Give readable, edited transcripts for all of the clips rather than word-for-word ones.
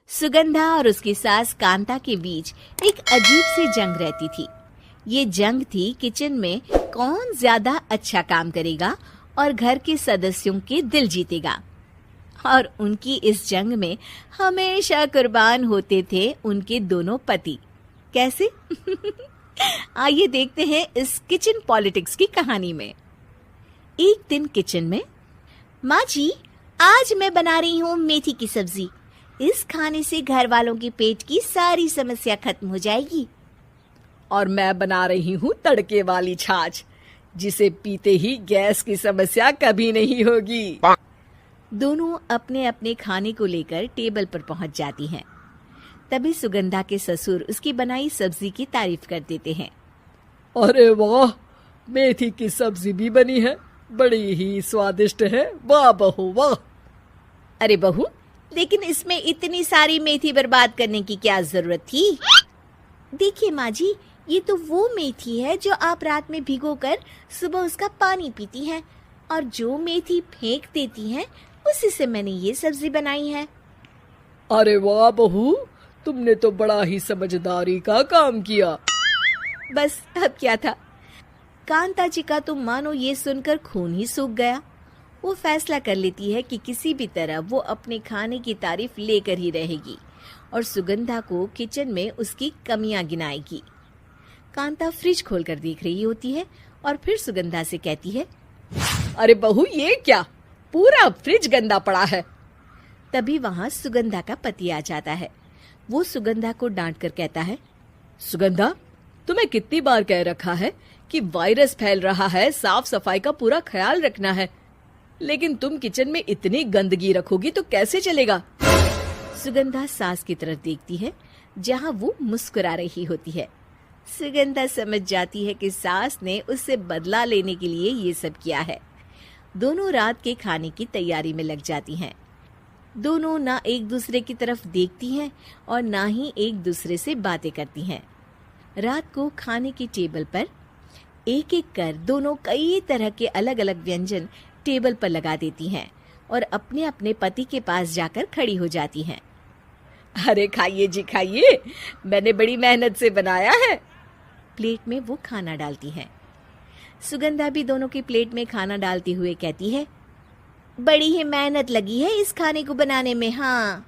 सुगंधा और उसकी सास कांता के बीच एक अजीब सी जंग रहती थी। ये जंग थी किचन में कौन ज्यादा अच्छा काम करेगा और घर के सदस्यों के दिल जीतेगा। और उनकी इस जंग में हमेशा कुर्बान होते थे उनके दोनों पति। कैसे? आइए देखते हैं इस किचन पॉलिटिक्स की कहानी में। एक दिन किचन में, माँ जी, आज मैं बना रही हूँ मेथी की सब्जी। इस खाने से घर वालों के पेट की सारी समस्या खत्म हो जाएगी। और मैं बना रही हूँ तड़के वाली छाछ, जिसे पीते ही गैस की समस्या कभी नहीं होगी। दोनों अपने अपने खाने को लेकर टेबल पर पहुंच जाती हैं। तभी सुगंधा के ससुर उसकी बनाई सब्जी की तारीफ कर देते हैं। अरे वाह, मेथी की सब्जी भी बनी है, बड़ी ही स्वादिष्ट है। वाह बहू वाह। अरे बहू, लेकिन इसमें इतनी सारी मेथी बर्बाद करने की क्या जरूरत थी? देखिए माँ जी, ये तो वो मेथी है जो आप रात में भिगोकर सुबह उसका पानी पीती हैं, और जो मेथी फेंक देती हैं उसी से मैंने ये सब्जी बनाई है। अरे वाह बहू, तुमने तो बड़ा ही समझदारी का काम किया। बस अब क्या था, कांता जी का तो मानो ये सुनकर खून ही सूख गया। वो फैसला कर लेती है कि किसी भी तरह वो अपने खाने की तारीफ लेकर ही रहेगी और सुगंधा को किचन में उसकी कमियां गिनाएगी। कांता फ्रिज खोलकर देख रही होती है और फिर सुगंधा से कहती है, अरे बहू, ये क्या, पूरा फ्रिज गंदा पड़ा है। तभी वहाँ सुगंधा का पति आ जाता है। वो सुगंधा को डांट कर कहता है, सुगंधा, तुम्हें कितनी बार कह रखा है कि वायरस फैल रहा है, साफ सफाई का पूरा ख्याल रखना है, लेकिन तुम किचन में इतनी गंदगी रखोगी तो कैसे चलेगा। सुगंधा सास की तरफ देखती है जहाँ वो मुस्कुरा रही होती है। सुगंधा समझ जाती है कि सास ने उससे बदला लेने के लिए ये सब किया है। दोनों रात के खाने की तैयारी में लग जाती हैं। दोनों ना एक दूसरे की तरफ देखती हैं और ना ही एक दूसरे से बातें करती हैं। रात को खाने की टेबल पर एक एक कर दोनों कई तरह के अलग अलग व्यंजन टेबल पर लगा देती हैं और अपने अपने पति के पास जाकर खड़ी हो जाती हैं। अरे खाइए जी खाइए, मैंने बड़ी मेहनत से बनाया है। प्लेट में वो खाना डालती हैं। सुगंधा भी दोनों की प्लेट में खाना डालते हुए कहती है, बड़ी ही मेहनत लगी है इस खाने को बनाने में। हाँ,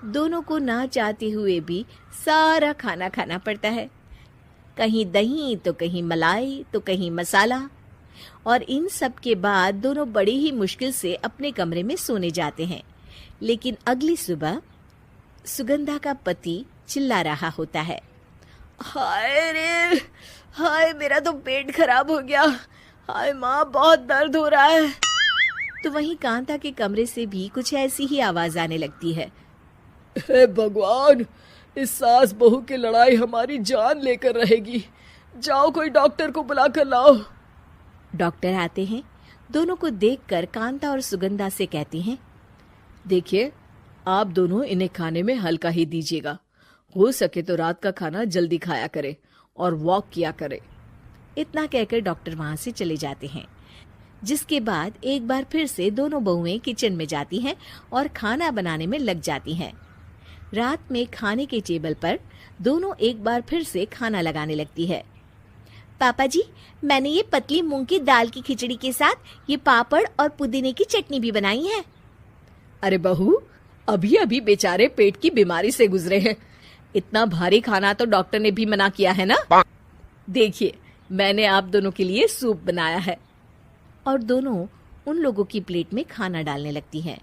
दोनों को ना चाहते हुए भी सारा खाना खाना पड़ता है। कहीं दही तो कहीं मलाई तो कहीं मसाला। और इन सब के बाद दोनों बड़ी ही मुश्किल से अपने कमरे में सोने जाते हैं। लेकिन अगली सुबह सुगंधा का पति चिल्ला रहा होता है, हाय रे हाय, मेरा तो पेट खराब हो गया। हाय माँ, बहुत दर्द हो रहा है। तो वहीं कांता के कमरे से भी कुछ ऐसी ही आवाज आने लगती है। हे भगवान, इस सास बहू की लड़ाई हमारी जान लेकर रहेगी। जाओ कोई डॉक्टर को बुला कर लाओ। डॉक्टर आते हैं। दोनों को देखकर कांता और सुगंधा से कहती हैं, देखिए, आप दोनों इन्हें खाने में हल्का ही दीजिएगा। हो सके तो रात का खाना जल्दी खाया करे और वॉक किया करे। इतना कहकर डॉक्टर वहां से चले जाते हैं। जिसके बाद एक बार फिर से दोनों बहुएं किचन में जाती हैं और खाना बनाने में लग जाती हैं। रात में खाने के टेबल पर दोनों एक बार फिर से खाना लगाने लगती है। पापा जी, मैंने ये पतली मूंग की दाल की खिचड़ी के साथ ये पापड़ और पुदीने की चटनी भी बनाई है। अरे बहू, अभी अभी बेचारे पेट की बीमारी से गुजरे हैं। इतना भारी खाना तो डॉक्टर ने भी मना किया है ना। देखिए, मैंने आप दोनों के लिए सूप बनाया है। और दोनों उन लोगों की प्लेट में खाना डालने लगती हैं।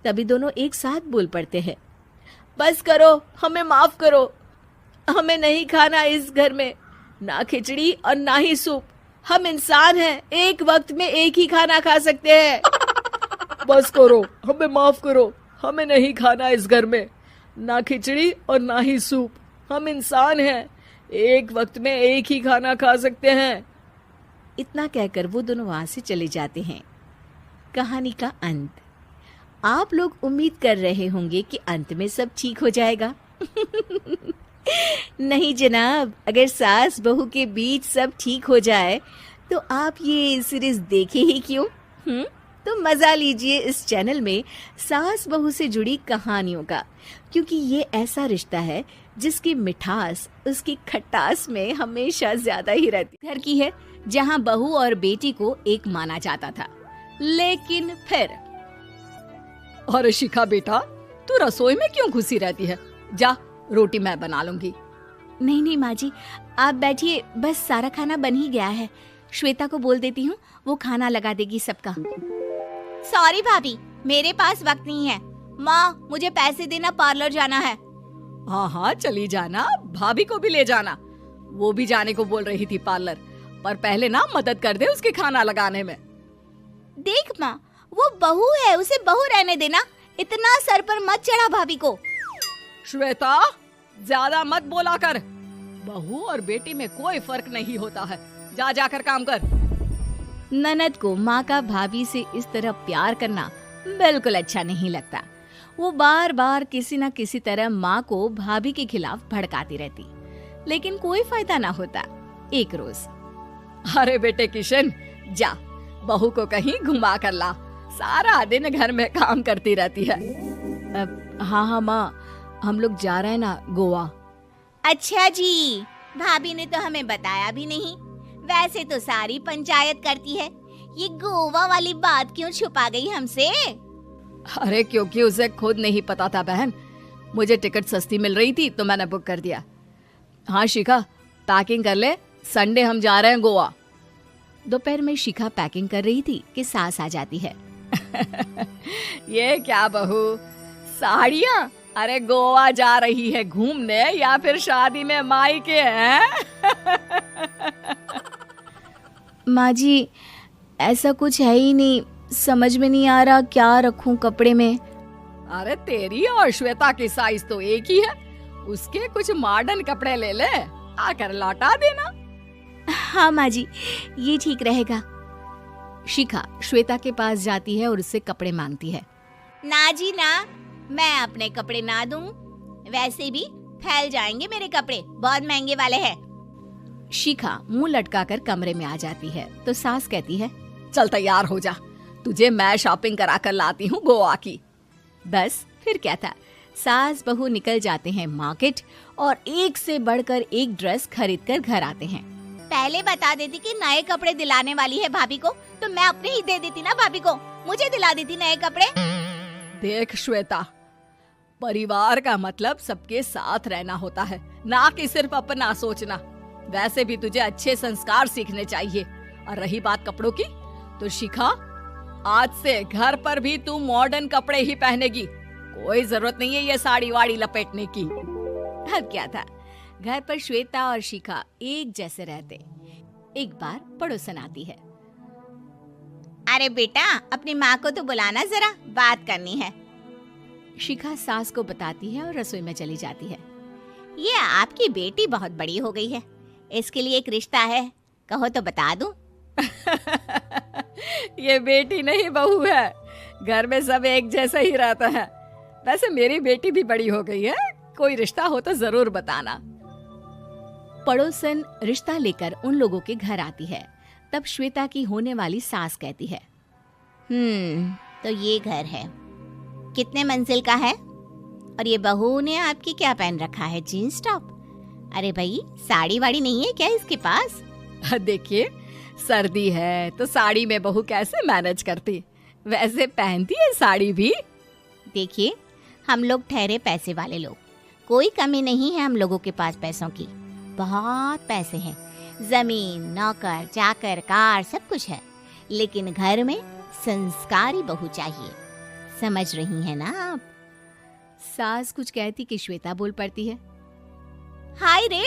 तभी दोनों एक साथ बोल पड़ते हैं, बस करो, हमें माफ करो। हमें नहीं खाना इस घर में, ना खिचड़ी और ना ही सूप। हम इंसान हैं, एक वक्त में एक ही खाना खा सकते हैं। बस करो, हमें माफ करो। हमें नहीं खाना इस घर में, ना खिचड़ी और ना ही सूप। हम इंसान हैं, एक वक्त में एक ही खाना खा सकते हैं। इतना कहकर वो दोनों वहां से चले जाते हैं। कहानी का अंत। आप लोग उम्मीद कर रहे होंगे कि अंत में सब ठीक हो जाएगा। नहीं जनाब, अगर सास बहू के बीच सब ठीक हो जाए तो आप ये सीरीज देखे ही क्यों? तो मजा लीजिए इस चैनल में सास बहू से जुड़ी कहानियों का, क्योंकि ये ऐसा रिश्ता है जिसकी मिठास उसकी खटास में हमेशा ज्यादा ही रहती। घर की है जहाँ बहू और बेटी को एक माना जाता था, लेकिन फिर अरे शिखा बेटा, तू रसोई में क्यों घुसी रहती है? जा, रोटी मैं बना लूंगी। नहीं नहीं माँ जी, आप बैठिए, बस सारा खाना बन ही गया है। श्वेता को बोल देती हूँ, वो खाना लगा देगी सबका। सॉरी भाभी, मेरे पास वक्त नहीं है। माँ, मुझे पैसे देना, पार्लर जाना है। हाँ हाँ चली जाना, भाभी को भी ले जाना। वो भी जाने को बोल रही थी पार्लर, पर पहले ना मदद कर दे उसके खाना लगाने में। देख माँ, वो बहू है, उसे बहू रहने देना। इतना सर पर मत चढ़ा भाभी को। श्वेता, ज्यादा मत बोला कर। बहू और बेटी में कोई फर्क नहीं होता है। जा जाकर काम कर। ननद को माँ का भाभी से इस तरह प्यार करना बिल्कुल अच्छा नहीं लगता। वो बार बार किसी न किसी तरह माँ को भाभी के खिलाफ भड़काती रहती, लेकिन कोई फायदा ना होता। एक रोज, अरे बेटे किशन, जा बहू को कहीं घुमा कर ला। सारा दिन घर में काम करती रहती है। हाँ हाँ माँ, हम लोग जा रहे हैं ना गोवा। अच्छा जी, भाभी ने तो हमें बताया भी नहीं। वैसे तो सारी पंचायत करती है, ये गोवा वाली बात क्यों छुपा गई हमसे? अरे क्योंकि उसे खुद नहीं पता था बहन। मुझे टिकट सस्ती मिल रही थी तो मैंने बुक कर दिया। हाँ शिखा, पैकिंग कर ले, संडे हम जा रहे हैं गोवा। दोपहर में शिखा पैकिंग कर रही थी कि सास आ जाती है। ये क्या बहू, साड़ियाँ? अरे गोवा जा रही है घूमने या फिर शादी में मायके हैं? माँ जी, ऐसा कुछ है ही नहीं, समझ में नहीं आ रहा क्या रखूं कपड़े में। अरे तेरी और श्वेता की साइज तो एक ही है। उसके कुछ मॉडर्न कपड़े ले ले, आकर लौटा देना। हाँ माँ जी, ये ठीक रहेगा। शिखा श्वेता के पास जाती है और उससे कपड़े मांगती है। ना जी ना, मैं अपने कपड़े ना दूं। वैसे भी फैल जाएंगे मेरे कपड़े, बहुत महंगे वाले हैं। शिखा मुंह लटकाकर कमरे में आ जाती है तो सास कहती है, चल तैयार हो जा, तुझे मैं शॉपिंग करा कर लाती हूँ गोवा की। बस फिर क्या था, सास बहू निकल जाते हैं मार्केट और एक से बढ़कर एक ड्रेस खरीद कर घर आते हैं। पहले बता देती कि नए कपड़े दिलाने वाली है भाभी को, तो मैं अपने ही दे देती ना भाभी को। मुझे दिला देती नए कपड़े। देख श्वेता, परिवार का मतलब सबके साथ रहना होता है, ना कि सिर्फ अपना सोचना। वैसे भी तुझे अच्छे संस्कार सीखने चाहिए। और रही बात कपड़ों की, तो शिखा, आज से घर पर भी तू मॉडर्न कपड़े ही पहनेगी। कोई जरूरत नहीं है ये साड़ी वाड़ी लपेटने की। अब क्या था, घर पर श्वेता और शिखा एक जैसे रहते। एक बार पड़ोसन आती है। अरे बेटा, अपनी माँ को तो बुलाना, जरा बात करनी है। शिखा सास को बताती है और रसोई में चली जाती है। ये आपकी बेटी बहुत बड़ी हो गई है, इसके लिए एक रिश्ता है, कहो तो बता दूं। ये बेटी नहीं बहू है, घर में सब एक जैसा ही रहता है। वैसे मेरी बेटी भी बड़ी हो गई है, कोई रिश्ता हो तो जरूर बताना। पड़ोसन रिश्ता लेकर उन लोगों के घर आती है। तब श्वेता की होने वाली सास कहती है, तो ये घर है, कितने मंजिल का है? और ये बहू ने आपकी क्या पहन रखा है, जीन्स टॉप? अरे भाई, साड़ी वाड़ी नहीं है क्या इसके पास? देखिए, सर्दी है तो साड़ी में बहू कैसे मैनेज करती, वैसे पहनती है साड़ी भी। देखिए, हम लोग ठहरे पैसे वाले लोग, कोई कमी नहीं है हम लोगों के पास पैसों की। बहुत पैसे हैं, जमीन, नौकर चाकर, कार, सब कुछ है, लेकिन घर में संस्कारी बहू चाहिए। समझ रही हैं ना आप? सास कुछ कहती कि श्वेता बोल पड़ती है, हाय रे,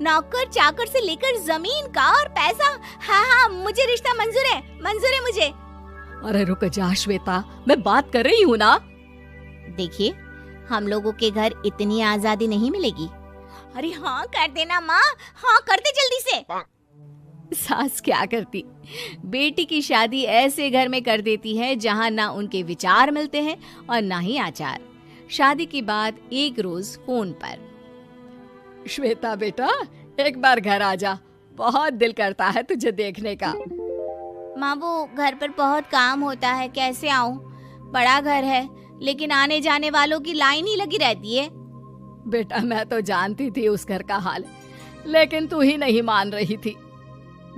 नौकर चाकर से लेकर जमीन, कार, पैसा। हाँ हाँ, मुझे रिश्ता मंजूर है, मंजूर है मुझे। अरे रुक जा श्वेता, मैं बात कर रही हूँ ना। देखिए, हम लोगों के घर इतनी आजादी नहीं मिलेगी। अरे हाँ कर देना माँ, हाँ कर दे जल्दी से। सास क्या करती, बेटी की शादी ऐसे घर में कर देती है जहाँ ना उनके विचार मिलते हैं और ना ही आचार। शादी के बाद एक रोज फोन पर, श्वेता बेटा, एक बार घर आ जा, बहुत दिल करता है तुझे देखने का। माँ वो घर पर बहुत काम होता है, कैसे आऊँ? बड़ा घर है लेकिन आने जाने वालों की लाइन ही लगी रहती है। बेटा मैं तो जानती थी उस घर का हाल, लेकिन तू ही नहीं मान रही थी।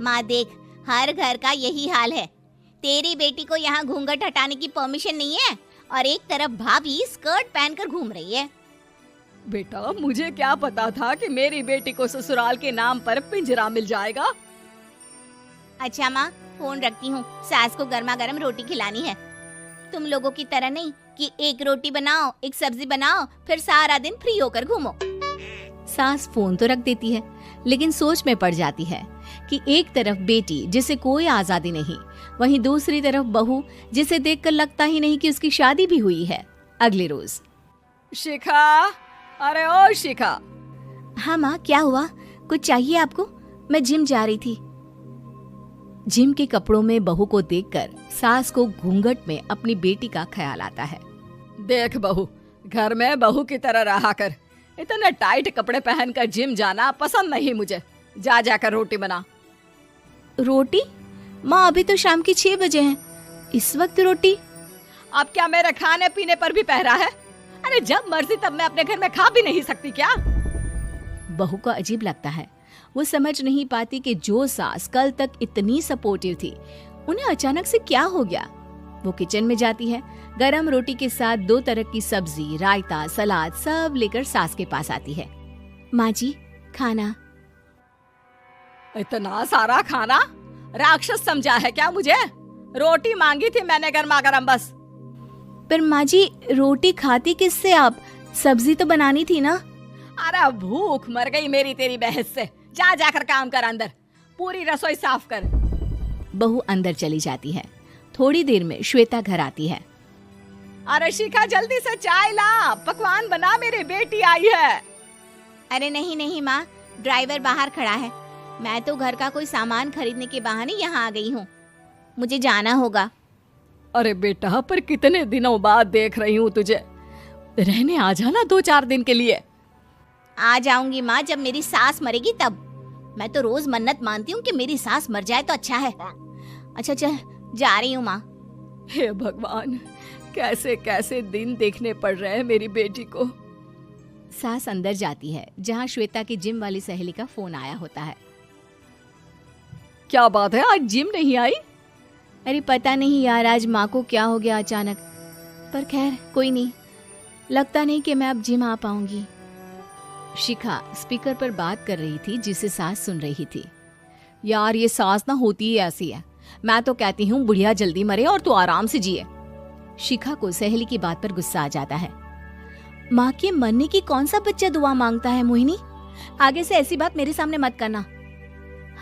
माँ देख, हर घर का यही हाल है। तेरी बेटी को यहाँ घूंघट हटाने की परमिशन नहीं है और एक तरफ भाभी स्कर्ट पहनकर घूम रही है। बेटा मुझे क्या पता था कि मेरी बेटी को ससुराल के नाम पर पिंजरा मिल जाएगा। अच्छा माँ, फोन रखती हूँ, सास को गर्मा गर्म रोटी खिलानी है। तुम लोगों की तरह नहीं कि एक रोटी बनाओ, एक सब्जी बनाओ, फिर सारा दिन फ्री होकर घूमो। सास फोन तो रख देती है, लेकिन सोच में पड़ जाती है कि एक तरफ बेटी जिसे कोई आजादी नहीं, वहीं दूसरी तरफ बहू जिसे देखकर लगता ही नहीं कि उसकी शादी भी हुई है। अगले रोज। शिखा, अरे ओ शिखा। हाँ माँ, क्या हुआ? कुछ चाहिए आपको? मैं जिम जा रही थी। जिम के कपड़ों में बहू को देखकर सास को घूंघट में अपनी बेटी का ख्याल आता है। देख बहू, घर में बहू की तरह रहा कर। इतने टाइट कपड़े पहनकर जिम जाना पसंद नहीं मुझे। जा जाकर रोटी बना। रोटी? माँ अभी तो शाम के 6 बजे हैं, इस वक्त रोटी? अब क्या मेरे खाने पीने पर भी पहरा है? अरे जब मर्जी तब मैं अपने घर में खा भी नहीं सकती क्या? बहू को अजीब लगता है। वो समझ नहीं पाती कि जो सास कल तक इतनी सपोर्टिव थी, उन्हें अचानक से क्या हो गया। वो किचन में जाती है, गरम रोटी के साथ 2 तरह की सब्जी, रायता, सलाद सब लेकर सास के पास आती है। माँ जी, खाना। इतना सारा खाना? राक्षस समझा है क्या मुझे? रोटी मांगी थी मैंने गर्मा गर्म बस। पर माँ जी, रोटी खाती किससे आप? सब्जी तो बनानी थी ना। अरे भूख मर गई मेरी तेरी बहस से। जा जाकर काम कर, अंदर पूरी रसोई साफ कर। बहू अंदर चली जाती है। थोड़ी देर में श्वेता घर आती है। अरे शिखा जल्दी से चाय ला, पकवान बना, मेरी बेटी आई है। अरे नहीं नहीं माँ, ड्राइवर बाहर खड़ा है। मैं तो घर का कोई सामान खरीदने के बहाने यहाँ आ गई हूँ, मुझे जाना होगा। अरे बेटा, पर कितने दिनों बाद देख रही हूँ तुझे, रहने आ जाना 2-4 दिन के लिए। आ जाऊंगी माँ, जब मेरी सास मरेगी तब। मैं तो रोज मन्नत मानती हूँ कि मेरी सास मर जाए तो अच्छा है। अच्छा चल, जा रही हूँ माँ। हे भगवान, कैसे कैसे दिन देखने पड़ रहे हैं मेरी बेटी को। सास अंदर जाती है, जहाँ श्वेता की जिम वाली सहेली का फोन आया होता है। क्या बात है, आज जिम नहीं आई? अरे पता नहीं यार, आज माँ को क्या हो गया अचानक। पर खैर कोई नहीं, लगता नहीं कि मैं अब जिम आ पाऊंगी। शिखा स्पीकर पर बात कर रही थी, जिसे सास सुन रही थी। यार ये सास ना होती ही ऐसी है। मैं तो कहती हूँ बुढ़िया जल्दी मरे और तू आराम से जिए। शिखा को सहेली की बात पर गुस्सा आ जाता है। माँ के मरने की कौन सा बच्चा दुआ मांगता है मोहिनी? आगे से ऐसी बात मेरे सामने मत करना।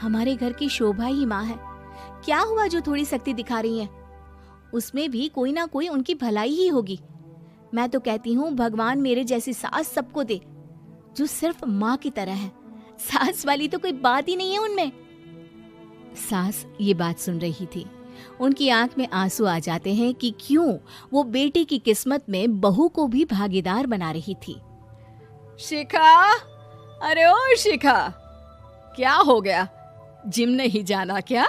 हमारे घर की शोभा ही माँ है। क्या हुआ जो थोड़ी सख्ती दिखा रही है? उसमें भी कोई ना कोई उनकी भलाई ही होगी। मैं तो कहती हूँ भगवान मेरे जैसी सास सबको दे, जो सिर्फ माँ की तरह है। सास वाली तो कोई बात ही नहीं है उनमें। सास ये बात सुन रही थी। उनकी आंख में आंसू आ जाते हैं कि क्यों वो बेटी की किस्मत में बहू को भी भागीदार बना रही थी। शिखा, अरे ओ शिखा, क्या हो गया? जिम नहीं जाना क्या?